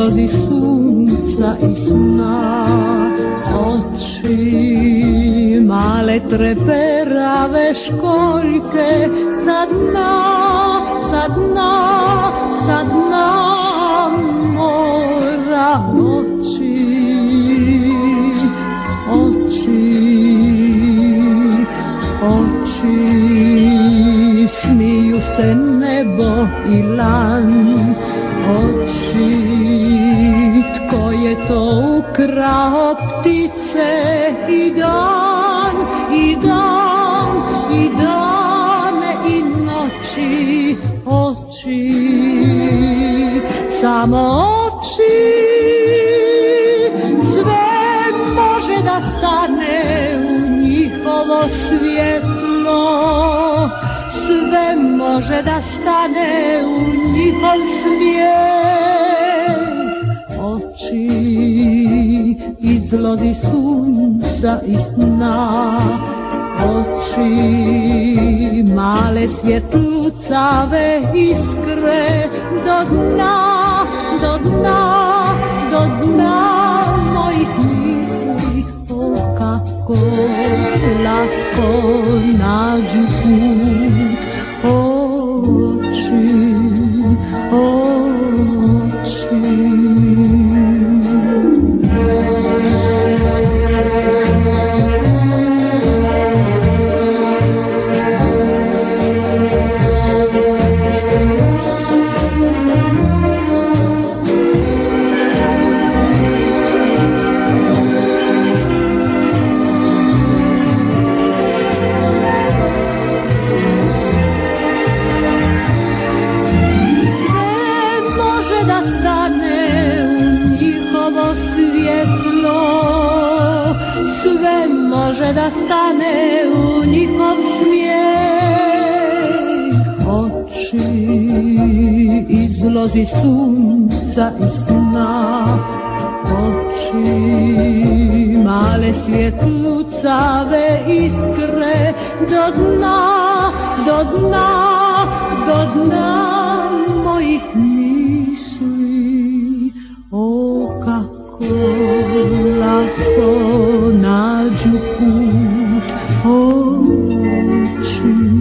izlazi sunca i sna. Oči male treperave školjke sa dna, sa dna, sa dna mora. Oči, oči, oči, smiju se nebo i lan. Oči, tko je to ukrao ptice i dan, i dan, i dane i noći. Oči, samo oči, sve može da stane u njihovo svjetlo. Sve može da stane u njihov svijet. Oči, izlazi sunca i sna. Oči, male svjetlucave iskre do dna, do dna, do dna mojih misli. O, kako lako nađu put. Oči, oči. Sve može da stane u njihov smijeh. Oči, izlazi sunca i sna. Oči, male svjetlucave iskre do dna, do dna, do dna mojih misli. O, kako lako nađu put. Oči.